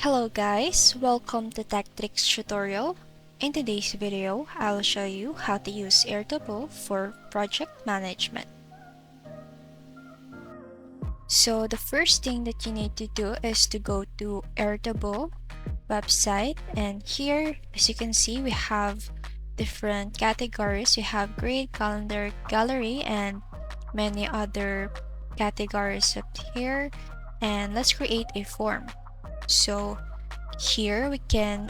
Hello guys, welcome to Tech Tricks tutorial. In today's video, I'll show you how to use Airtable for project management. So the first thing that you need to do is to go to Airtable website, and here as you can see we have different categories. We have grade, calendar, gallery, and many other categories up here. And let's create a form. So here we can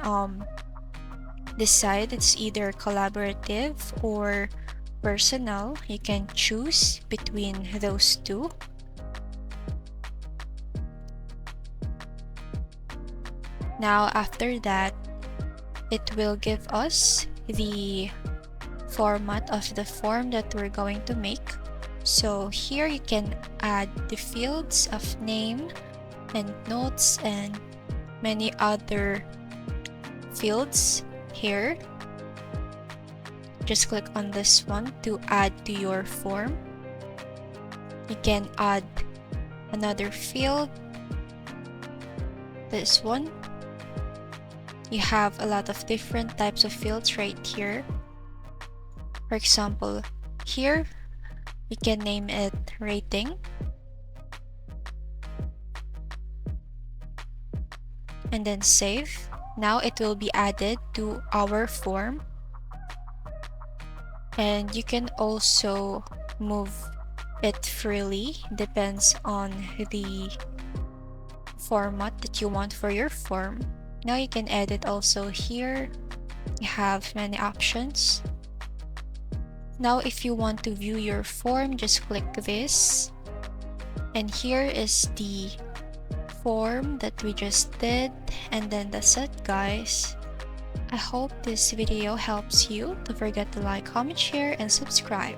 decide it's either collaborative or personal. You can choose between those two. Now after that, it will give us the format of the form that we're going to make. So here you can add the fields of name and notes and many other fields here. Just click on this one to add to your form. You can add another field, this one. You have a lot of different types of fields right here. For example, here we can name it rating. And then save. Now it will be added to our form. And you can also move it freely, depends on the format that you want for your form. Now you can edit also here. You have many options. Now if you want to view your form, just click this. And here is the form that we just did, and then that's it guys. I hope this video helps you. Don't forget to like, comment, share, and subscribe.